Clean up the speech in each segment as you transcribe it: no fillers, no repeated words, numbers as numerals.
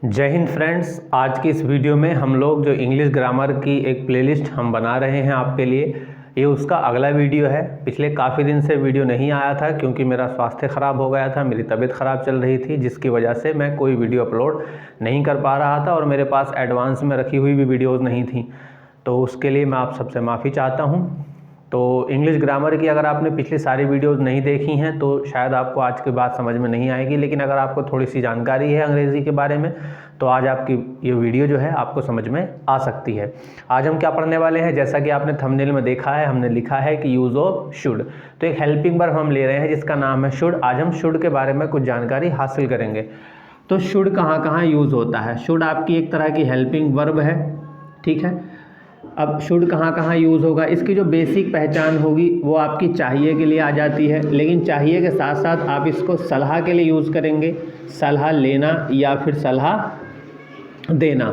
जय हिंद फ्रेंड्स। आज की इस वीडियो में हम लोग जो इंग्लिश ग्रामर की एक प्लेलिस्ट हम बना रहे हैं आपके लिए, ये उसका अगला वीडियो है। पिछले काफ़ी दिन से वीडियो नहीं आया था क्योंकि मेरा स्वास्थ्य ख़राब हो गया था, मेरी तबीयत ख़राब चल रही थी, जिसकी वजह से मैं कोई वीडियो अपलोड नहीं कर पा रहा था और मेरे पास एडवांस में रखी हुई भी वीडियोज़ नहीं थी। तो उसके लिए मैं आप सबसे माफ़ी चाहता हूँ। तो इंग्लिश ग्रामर की अगर आपने पिछली सारी वीडियोस नहीं देखी हैं तो शायद आपको आज की बात समझ में नहीं आएगी, लेकिन अगर आपको थोड़ी सी जानकारी है अंग्रेज़ी के बारे में तो आज आपकी ये वीडियो जो है आपको समझ में आ सकती है। आज हम क्या पढ़ने वाले हैं, जैसा कि आपने थंबनेल में देखा है, हमने लिखा है कि यूज़ ऑफ शुड। तो एक हेल्पिंग वर्ब हम ले रहे हैं जिसका नाम है शुड। आज हम शुड के बारे में कुछ जानकारी हासिल करेंगे। तो शुड कहाँ कहाँ यूज़ होता है। शुड आपकी एक तरह की हेल्पिंग वर्ब है, ठीक है। अब शुड कहाँ कहाँ यूज़ होगा, इसकी जो बेसिक पहचान होगी वो आपकी चाहिए के लिए आ जाती है, लेकिन चाहिए के साथ साथ आप इसको सलाह के लिए यूज़ करेंगे। सलाह लेना या फिर सलाह देना,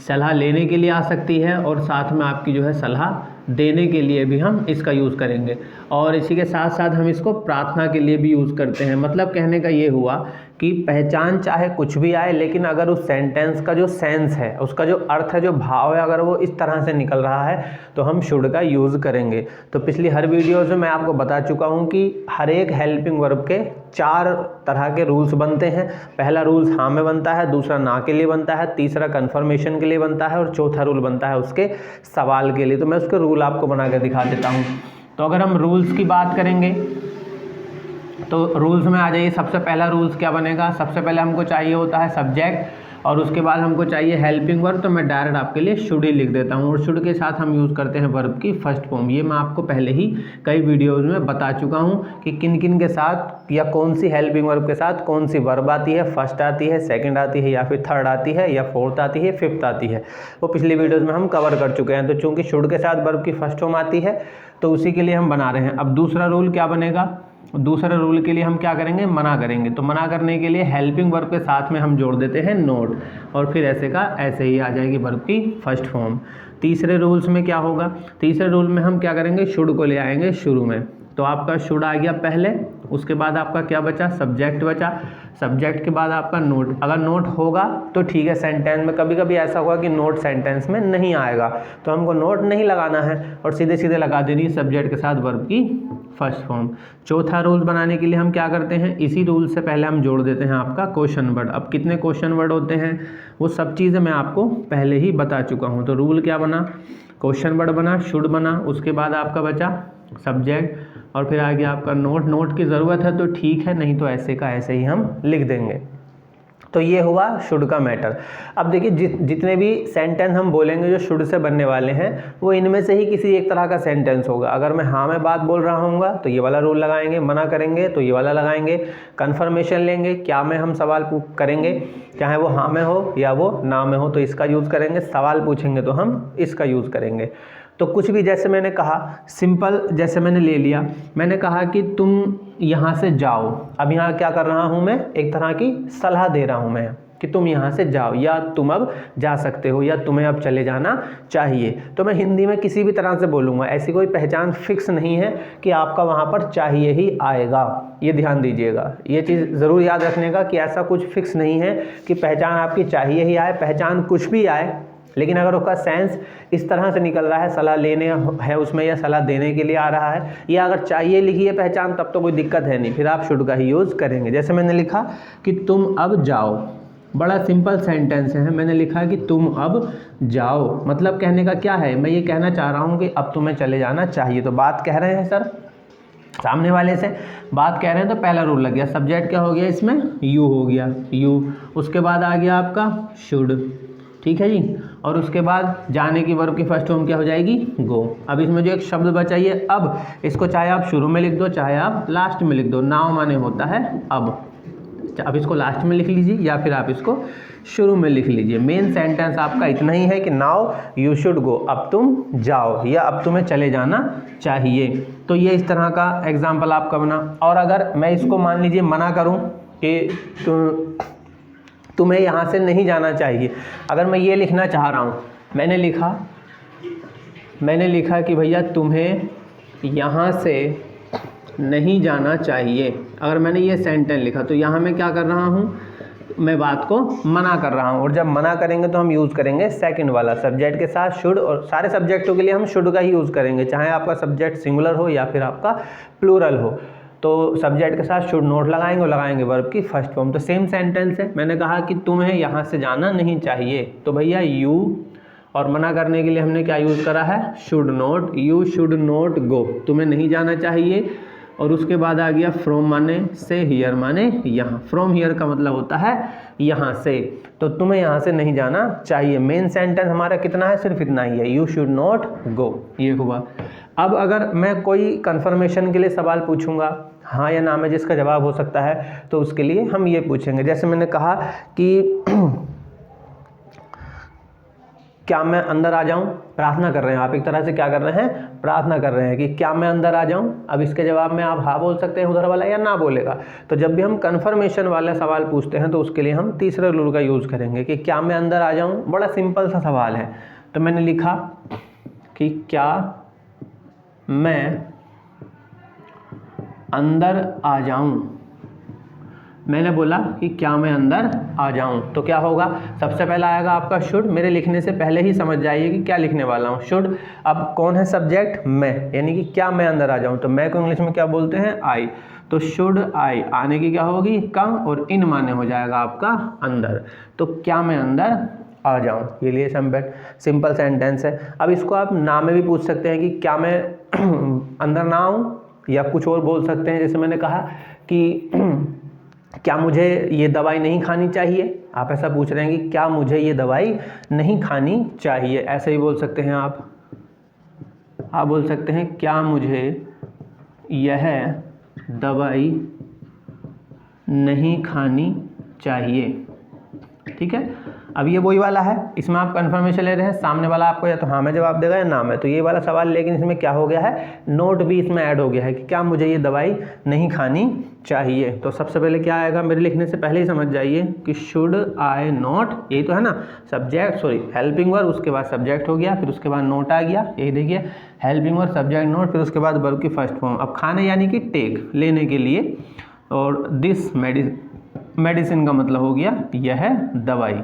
सलाह लेने के लिए आ सकती है और साथ में आपकी जो है सलाह देने के लिए भी हम इसका यूज़ करेंगे। और इसी के साथ साथ हम इसको प्रार्थना के लिए भी यूज़ करते हैं। मतलब कहने का ये हुआ कि पहचान चाहे कुछ भी आए, लेकिन अगर उस सेंटेंस का जो सेंस है, उसका जो अर्थ है, जो भाव है, अगर वो इस तरह से निकल रहा है तो हम शुड का यूज़ करेंगे। तो पिछली हर वीडियोज़ में मैं आपको बता चुका हूँ कि हर एक हेल्पिंग वर्ब के 4 तरह के रूल्स बनते हैं। पहला रूल्स हाँ में बनता है, दूसरा ना के लिए बनता है, तीसरा कन्फर्मेशन के लिए बनता है और चौथा रूल बनता है उसके सवाल के लिए। तो मैं उसके रूल आपको बना के दिखा देता हूँ। तो अगर हम रूल्स की बात करेंगे तो रूल्स में आ जाइए। सबसे पहला रूल्स क्या बनेगा, सबसे पहले हमको चाहिए होता है सब्जेक्ट और उसके बाद हमको चाहिए हेल्पिंग वर्ब। तो मैं डायरेक्ट आपके लिए शुड ही लिख देता हूँ और शुड के साथ हम यूज़ करते हैं वर्ब की फर्स्ट फॉर्म। ये मैं आपको पहले ही कई वीडियोज़ में बता चुका हूँ कि किन किन के साथ या कौन सी हेल्पिंग वर्ब के साथ कौन सी वर्ब आती है। फर्स्ट आती है, सेकेंड आती है, या फिर थर्ड आती है, या फोर्थ आती है, फिफ्थ आती है। वो पिछली वीडियोज़ में हम कवर कर चुके हैं। तो चूँकि शुड के साथ वर्ब की फर्स्ट फॉर्म आती है तो उसी के लिए हम बना रहे हैं। अब दूसरा रूल क्या बनेगा, दूसरे रूल के लिए हम क्या करेंगे, मना करेंगे। तो मना करने के लिए हेल्पिंग वर्ब के साथ में हम जोड़ देते हैं नोट और फिर ऐसे का ऐसे ही आ जाएगी वर्ब की फर्स्ट फॉर्म। तीसरे रूल्स में क्या होगा, तीसरे रूल में हम क्या करेंगे, शुड को ले आएंगे शुरू में। तो आपका शुड आ गया पहले, उसके बाद आपका क्या बचा, सब्जेक्ट बचा। सब्जेक्ट के बाद आपका नोट। अगर नोट होगा तो ठीक है सेंटेंस में, कभी कभी ऐसा होगा कि नोट सेंटेंस में नहीं आएगा तो हमको नोट नहीं लगाना है और सीधे सीधे लगा देनी है सब्जेक्ट के साथ वर्ब की फर्स्ट फॉर्म। चौथा रूल बनाने के लिए हम क्या करते हैं, इसी रूल से पहले हम जोड़ देते हैं आपका क्वेश्चन वर्ड। अब कितने क्वेश्चन वर्ड होते हैं वो सब चीज़ें मैं आपको पहले ही बता चुका हूँ। तो रूल क्या बना, क्वेश्चन वर्ड बना, शुड बना, उसके बाद आपका बचा सब्जेक्ट और फिर आ गया आपका नोट। नोट की ज़रूरत है तो ठीक है, नहीं तो ऐसे का ऐसे ही हम लिख देंगे। तो ये हुआ शुड का मैटर। अब देखिए जितने भी सेंटेंस हम बोलेंगे जो शुड से बनने वाले हैं वो इनमें से ही किसी एक तरह का सेंटेंस होगा। अगर मैं हाँ में बात बोल रहा हूँगा तो ये वाला रूल लगाएंगे, मना करेंगे तो ये वाला लगाएंगे, कन्फर्मेशन लेंगे, क्या में हम सवाल करेंगे, चाहे वो हाँ में हो या वो ना में हो तो इसका यूज़ करेंगे, सवाल पूछेंगे तो हम इसका यूज़ करेंगे। तो कुछ भी जैसे मैंने कहा सिंपल, जैसे मैंने ले लिया, मैंने कहा कि तुम यहाँ से जाओ। अब यहाँ क्या कर रहा हूँ मैं, एक तरह की सलाह दे रहा हूँ मैं कि तुम यहाँ से जाओ या तुम अब जा सकते हो या तुम्हें अब चले जाना चाहिए। तो मैं हिंदी में किसी भी तरह से बोलूँगा, ऐसी कोई पहचान फिक्स नहीं है कि आपका वहाँ पर चाहिए ही आएगा। ये ध्यान दीजिएगा, ये चीज़ ज़रूर याद रखने का कि ऐसा कुछ फिक्स नहीं है कि पहचान आपकी चाहिए ही आए। पहचान कुछ भी आए, लेकिन अगर उसका सेंस इस तरह से निकल रहा है, सलाह लेने है उसमें या सलाह देने के लिए आ रहा है, या अगर चाहिए लिखी है पहचान, तब तो कोई दिक्कत है नहीं, फिर आप शुड का ही यूज़ करेंगे। जैसे मैंने लिखा कि तुम अब जाओ, बड़ा सिंपल सेंटेंस है। मैंने लिखा कि तुम अब जाओ, मतलब कहने का क्या है, मैं ये कहना चाह रहा हूँ कि अब तुम्हें चले जाना चाहिए। तो बात कह रहे हैं सर, सामने वाले से बात कह रहे हैं तो पहला रूल लग गया। सब्जेक्ट क्या हो गया इसमें, यू हो गया, यू। उसके बाद आ गया आपका शुड, ठीक है जी। और उसके बाद जाने की वर्ब की फर्स्ट फॉर्म क्या हो जाएगी, गो। अब इसमें जो एक शब्द बचा ये अब, इसको चाहे आप शुरू में लिख दो चाहे आप लास्ट में लिख दो। नाउ माने होता है अब इसको लास्ट में लिख लीजिए या फिर आप इसको शुरू में लिख लीजिए। मेन सेंटेंस आपका इतना ही है कि नाउ यू शुड गो, अब तुम जाओ या अब तुम्हें चले जाना चाहिए। तो ये इस तरह का एग्जाम्पल आपका बना। और अगर मैं इसको मान लीजिए मना करूँ कि तुम्हें यहाँ से नहीं जाना चाहिए, अगर मैं ये लिखना चाह रहा हूँ, मैंने लिखा कि भैया तुम्हें यहाँ से नहीं जाना चाहिए। अगर मैंने ये सेंटेंस लिखा तो यहाँ मैं क्या कर रहा हूँ, मैं बात को मना कर रहा हूँ, और जब मना करेंगे तो हम यूज़ करेंगे सेकंड वाला सब्जेक्ट के साथ शुड, और सारे सब्जेक्टों के लिए हम शुड का ही यूज़ करेंगे, चाहे आपका सब्जेक्ट सिंगुलर हो या फिर आपका प्लूरल हो। तो सब्जेक्ट के साथ शुड नोट लगाएंगे और लगाएंगे वर्ब की फर्स्ट फॉर्म। तो सेम सेंटेंस है, मैंने कहा कि तुम्हें यहाँ से जाना नहीं चाहिए, तो भैया यू, और मना करने के लिए हमने क्या यूज़ करा है, should not, you should not go, तुम्हें नहीं जाना चाहिए। और उसके बाद आ गया फ्रॉम माने से, हियर माने यहाँ, फ्रॉम हियर का मतलब होता है यहाँ से, तो तुम्हें यहाँ से नहीं जाना चाहिए। मेन सेंटेंस हमारा कितना है, सिर्फ इतना ही है, यू शुड नॉट गो, ये हुआ। अब अगर मैं कोई कंफर्मेशन के लिए सवाल पूछूंगा, हाँ या ना में जिसका जवाब हो सकता है, तो उसके लिए हम ये पूछेंगे, जैसे मैंने कहा कि क्या मैं अंदर आ जाऊं, प्रार्थना कर रहे हैं आप, एक तरह से क्या कर रहे हैं, प्रार्थना कर रहे हैं कि क्या मैं अंदर आ जाऊं। अब इसके जवाब में आप हाँ बोल सकते हैं उधर वाला, या ना बोलेगा। तो जब भी हम कंफर्मेशन वाला सवाल पूछते हैं तो उसके लिए हम तीसरे रूल का यूज़ करेंगे कि क्या मैं अंदर आ जाऊं। बड़ा सिंपल सा सवाल है, तो मैंने लिखा कि क्या मैं अंदर आ जाऊं, मैंने बोला कि क्या मैं अंदर आ जाऊं, तो क्या होगा, सबसे पहला आएगा आपका शुड। मेरे लिखने से पहले ही समझ जाइए कि क्या लिखने वाला हूं, शुड। अब कौन है सब्जेक्ट, मैं, यानी कि क्या मैं अंदर आ जाऊं, तो मैं को इंग्लिश में क्या बोलते हैं, आई, तो शुड आई, आने की क्या होगी, कम, और इन माने हो जाएगा आपका अंदर, तो क्या मैं अंदर आ जाऊं, ये लिए सिंपल सेंटेंस है। अब इसको आप ना में भी पूछ सकते हैं कि क्या मैं अंदर ना आऊं, या कुछ और बोल सकते हैं, जैसे मैंने कहा कि क्या मुझे ये दवाई नहीं खानी चाहिए, आप ऐसा पूछ रहे हैं कि क्या मुझे ये दवाई नहीं खानी चाहिए, ऐसे ही बोल सकते हैं आप बोल सकते हैं क्या मुझे यह दवाई नहीं खानी चाहिए, ठीक है। अब ये वही वाला है, इसमें आप कंफर्मेशन ले रहे हैं, सामने वाला आपको या तो हाँ में जवाब देगा या ना में, तो ये वाला सवाल, लेकिन इसमें क्या हो गया है, नोट भी इसमें ऐड हो गया है कि क्या मुझे ये दवाई नहीं खानी चाहिए। तो सबसे पहले क्या आएगा, मेरे लिखने से पहले ही समझ जाइए कि शुड आई नॉट, यही तो है ना, सब्जेक्ट सॉरी हेल्पिंग वर्ब, उसके बाद सब्जेक्ट हो गया, फिर उसके बाद नोट आ गया, यही देखिए हेल्पिंग वर्ब सब्जेक्ट नोट, फिर उसके बाद वर्ब की फर्स्ट फॉर्म। अब खाने यानी कि टेक, लेने के लिए, और दिस मेडिसिन का मतलब हो गया यह दवाई,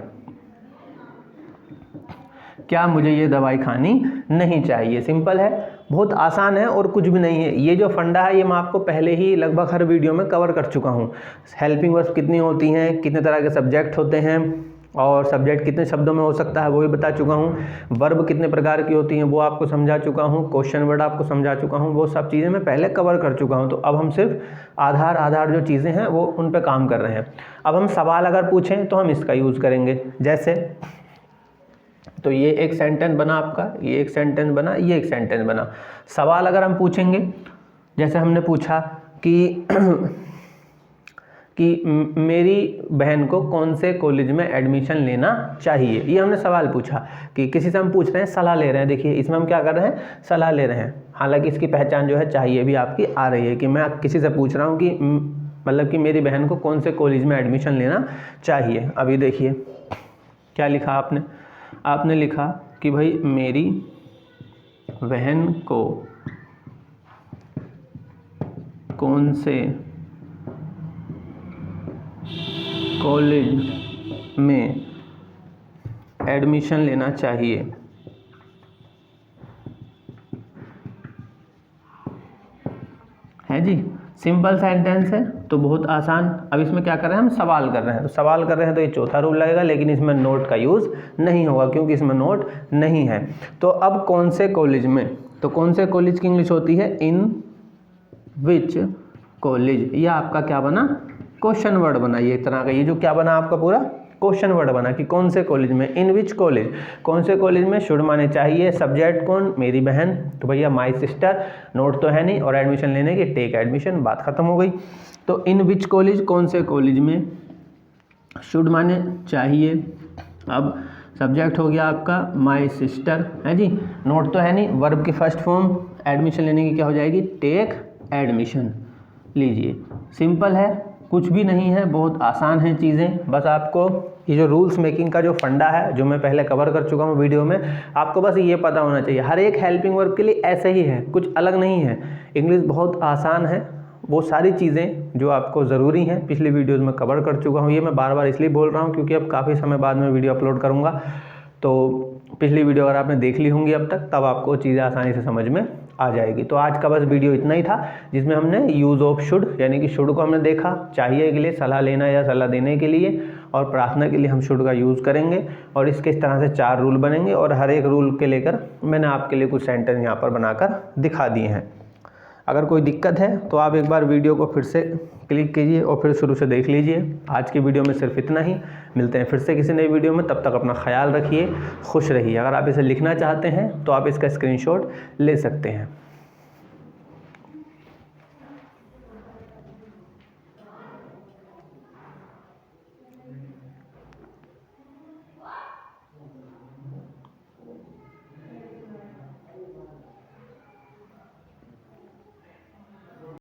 क्या मुझे ये दवाई खानी नहीं चाहिए। सिंपल है, बहुत आसान है और कुछ भी नहीं है। ये जो फंडा है ये मैं आपको पहले ही लगभग हर वीडियो में कवर कर चुका हूँ। हेल्पिंग वर्ब्स कितनी होती हैं, कितने तरह के सब्जेक्ट होते हैं, और सब्जेक्ट कितने शब्दों में हो सकता है वो भी बता चुका हूँ। वर्ब कितने प्रकार की होती हैं वो आपको समझा चुका हूँ। क्वेश्चन वर्ड आपको समझा चुका हूँ। वो सब चीज़ें मैं पहले कवर कर चुका हूँ। तो अब हम सिर्फ आधार जो चीज़ें हैं वो उन पे काम कर रहे हैं। अब हम सवाल अगर पूछें तो हम इसका यूज़ करेंगे। जैसे तो ये एक सेंटेंस बना आपका, ये एक सेंटेंस बना, ये एक सेंटेंस बना। सवाल अगर हम पूछेंगे, जैसे हमने पूछा कि मेरी बहन को कौन से कॉलेज में एडमिशन लेना चाहिए, ये हमने सवाल पूछा। कि किसी से हम पूछ रहे हैं, सलाह ले रहे हैं। देखिए इसमें हम क्या कर रहे हैं, सलाह ले रहे हैं। हालांकि इसकी पहचान जो है चाहिए भी आपकी आ रही है कि मैं किसी से पूछ रहा हूँ कि मतलब कि मेरी बहन को कौन से कॉलेज में एडमिशन लेना चाहिए। अभी देखिए क्या लिखा आपने लिखा कि भाई मेरी बहन को कौन से कॉलेज में एडमिशन लेना चाहिए। है जी, सिंपल सेंटेंस है तो बहुत आसान। अब इसमें क्या कर रहे हैं, हम सवाल कर रहे हैं। तो सवाल कर रहे हैं तो ये चौथा रूल लगेगा, लेकिन इसमें नोट का यूज़ नहीं होगा क्योंकि इसमें नोट नहीं है। तो अब कौन से कॉलेज में, तो कौन से कॉलेज की इंग्लिश होती है इन विच कॉलेज। यह आपका क्या बना, क्वेश्चन वर्ड बना। ये एक तरह का, ये जो क्या बना आपका पूरा क्वेश्चन वर्ड बना कि कौन से कॉलेज में, इन विच कॉलेज, कौन से कॉलेज में। शुड माने चाहिए, सब्जेक्ट कौन, मेरी बहन, तो भैया माय सिस्टर, नोट तो है नहीं, और एडमिशन लेने की टेक एडमिशन, बात खत्म हो गई। तो इन विच कॉलेज, कौन से कॉलेज में, शुड माने चाहिए। अब सब्जेक्ट हो गया आपका माय सिस्टर, है जी, नोट तो है नहीं, वर्ब की फर्स्ट फॉर्म, एडमिशन लेने की क्या हो जाएगी, टेक एडमिशन। लीजिए सिंपल है, कुछ भी नहीं है, बहुत आसान है चीज़ें। बस आपको ये जो रूल्स मेकिंग का जो फंडा है, जो मैं पहले कवर कर चुका हूँ वीडियो में, आपको बस ये पता होना चाहिए। हर एक हेल्पिंग वर्ब के लिए ऐसे ही है, कुछ अलग नहीं है। इंग्लिश बहुत आसान है, वो सारी चीज़ें जो आपको ज़रूरी हैं पिछली वीडियोज़ में कवर कर चुका हूँ। ये मैं बार बार इसलिए बोल रहा हूँ क्योंकि अब काफ़ी समय बाद में वीडियो अपलोड करूँगा, तो पिछली वीडियो अगर आपने देख ली होंगी अब तक, तब आपको चीज़ें आसानी से समझ में आ जाएगी। तो आज का बस वीडियो इतना ही था, जिसमें हमने यूज़ ऑफ शुड यानी कि शुड को हमने देखा, चाहिए के लिए, सलाह लेना या सलाह देने के लिए, और प्रार्थना के लिए हम शुड का यूज़ करेंगे। और इसके इस तरह से 4 रूल बनेंगे और हर एक रूल के लेकर मैंने आपके लिए कुछ सेंटेंस यहाँ पर बनाकर दिखा दिए हैं। अगर कोई दिक्कत है तो आप एक बार वीडियो को फिर से क्लिक कीजिए और फिर शुरू से देख लीजिए। आज की वीडियो में सिर्फ इतना ही, मिलते हैं फिर से किसी नई वीडियो में। तब तक अपना ख्याल रखिए, खुश रहिए। अगर आप इसे लिखना चाहते हैं तो आप इसका स्क्रीनशॉट ले सकते हैं।